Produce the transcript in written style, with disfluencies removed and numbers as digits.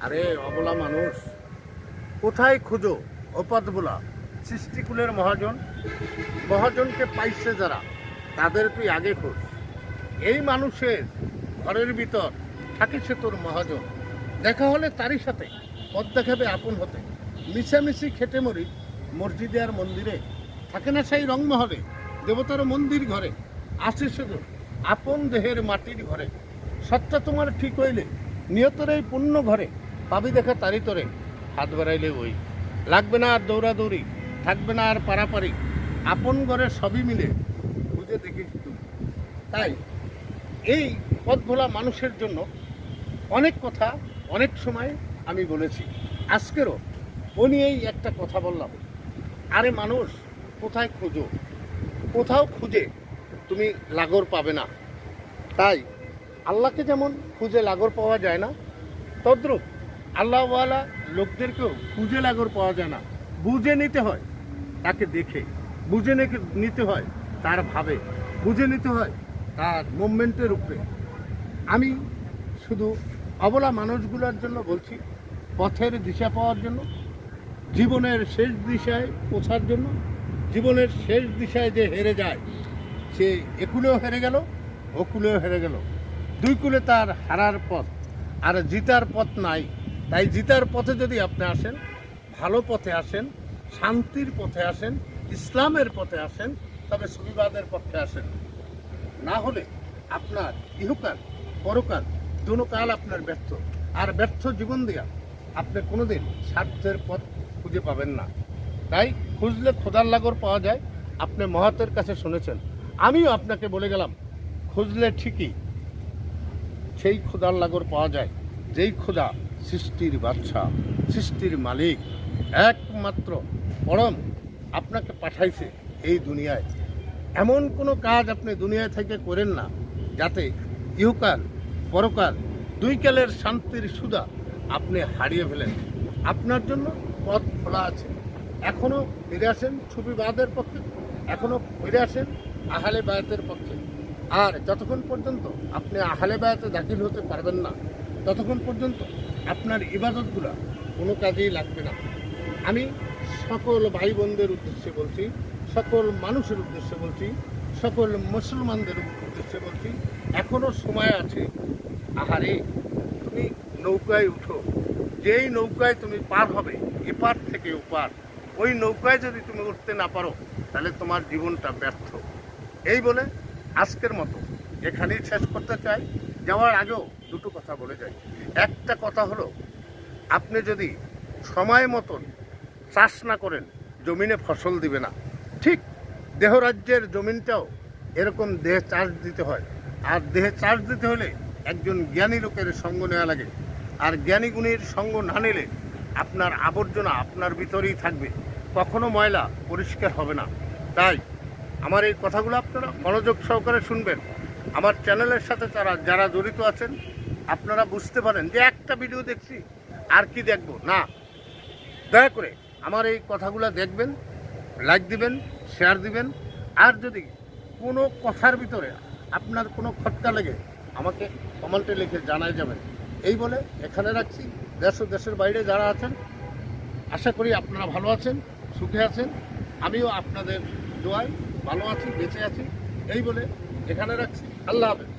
আরে অবলা মানুষ, কোথায় খুঁজো অপদ বলা? সৃষ্টিকুলের মহাজন, মহাজনকে পাইছে যারা, তাদের তুই আগে খোঁজ। এই মানুষের ঘরের ভিতর থাকিছে তোর মহাজন, দেখা হলে তারই সাথে পথ দেখাবে আপন হতে। মিশামিশি খেটে মরি মসজিদে আর মন্দিরে, থাকে না সেই রংমহলে দেবতার মন্দির ঘরে। আসে শুধু আপন দেহের মাটির ঘরে, সত্তা তোমার ঠিক হইলে নিয়তর এই পুণ্য ঘরে, পাবি দেখা তারি তরে হাত বাড়াইলে ওই। লাগবে না আর দৌড়াদৌড়ি, থাকবে না আর পারাপারি, আপন ঘরে সবই মিলে বুঝে দেখিস তুই। তাই এই পথ ভোলা মানুষের জন্য অনেক কথা অনেক সময় আমি বলেছি, আজকেরও ও নিয়েই একটা কথা বললাম। আরে মানুষ, কোথায় খুঁজো? কোথাও খুঁজে তুমি লাগর পাবে না। তাই আল্লাহকে যেমন খুঁজে লাগর পাওয়া যায় না, তদ্রূপ আল্লাহওয়ালা লোকদেরকেও খুঁজে লাগর পাওয়া যায় না। বুঝে নিতে হয় তাকে দেখে, বুঝে নিতে হয় তার ভাবে, বুঝে নিতে হয় তার মুভমেন্টের উপরে। আমি শুধু অবলা মানুষগুলোর জন্য বলছি, পথের দিশা পাওয়ার জন্য, জীবনের শেষ দিশায় পৌঁছার জন্য। জীবনের শেষ দিশায় যে হেরে যায়, সে একুলেও হেরে গেল, ওকুলেও হেরে গেল। দুই কুলে তার হারার পথ, আর জিতার পথ নাই। তাই জিতার পথে যদি আপনি আসেন, ভালো পথে আসেন, শান্তির পথে আসেন, ইসলামের পথে আসেন, তবে সুবিবাদের পথে আসেন। না হলে আপনার ইহকাল পরকাল দুনো কাল আপনার ব্যর্থ। আর ব্যর্থ জীবন দিয়া আপনি কোনোদিন স্বার্থের পথ খুঁজে পাবেন না। তাই খুঁজলে খোদার লাগর পাওয়া যায়। আপনি মহাতের কাছে শুনেছেন, আমিও আপনাকে বলে গেলাম, খুঁজলে ঠিকই সেই খোদার লাগর পাওয়া যায়, যেই খোদা সৃষ্টির বাদশা, সৃষ্টির মালিক, একমাত্র পরম আপনাকে পাঠাইছে এই দুনিয়ায়। এমন কোনো কাজ আপনি দুনিয়ায় থেকে করেন না যাতে ইহকাল পরকাল দুই কালের শান্তির সুধা আপনি হারিয়ে ফেলেন। আপনার জন্য পথ খোলা আছে। এখনও ফিরে আসেন সুফিবাদের পক্ষে, এখনও ফিরে আসেন আহলে বায়াতের পক্ষে। আর যতক্ষণ পর্যন্ত আপনি আহলে বায়াতে দাখিল হতে পারবেন না, ততক্ষণ পর্যন্ত আপনার ইবাদতগুলো কোনো কাজেই লাগবে না। আমি সকল ভাই বোনদের উদ্দেশ্যে বলছি, সকল মানুষের উদ্দেশ্যে বলছি, সকল মুসলমানদের উদ্দেশ্যে বলছি, এখনও সময় আছে। আহারে, তুমি নৌকায় উঠো, যেই নৌকায় তুমি পার হবে এপার থেকে ওপার, ওই নৌকায় যদি তুমি উঠতে না পারো তাহলে তোমার জীবনটা ব্যর্থ। এই বলে আজকের মতো এখানেই শেষ করতে চাই। যাওয়ার আগেও দুটো কথা বলে যাই। একটা কথা হলো, আপনি যদি সময় মতন চাষ না করেন, জমিনে ফসল দিবে না। ঠিক দেহরাজ্যের জমিনটাও এরকম দেহে চার্জ দিতে হয়। আর দেহে চার্জ দিতে হলে একজন জ্ঞানী লোকের সঙ্গ নেওয়া লাগে। আর জ্ঞানী গুণীর সঙ্গ না নিলে আপনার আবর্জনা আপনার ভিতরেই থাকবে, কখনো ময়লা পরিষ্কার হবে না। তাই আমার এই কথাগুলো আপনারা মনোযোগ সহকারে শুনবেন। আমার চ্যানেলের সাথে যারা জড়িত আছেন, আপনারা বুঝতে পারেন যে একটা ভিডিও দেখছি আর কি দেখব না। দয়া করে আমার এই কথাগুলো দেখবেন, লাইক দিবেন, শেয়ার দিবেন। আর যদি কোনো কথার ভিতরে আপনার কোনো খটকা লেগে আমাকে কমেন্টে লিখে জানাই যাবেন। এই বলে এখানে রাখছি। দেশ ও দেশের বাইরে যারা আছেন, আশা করি আপনারা ভালো আছেন, সুখে আছেন। আমিও আপনাদের দোয়ায় ভালো আছি, বেঁচে আছি। এই বলে এখানে রাখছি। আল্লাহ হাফেজ।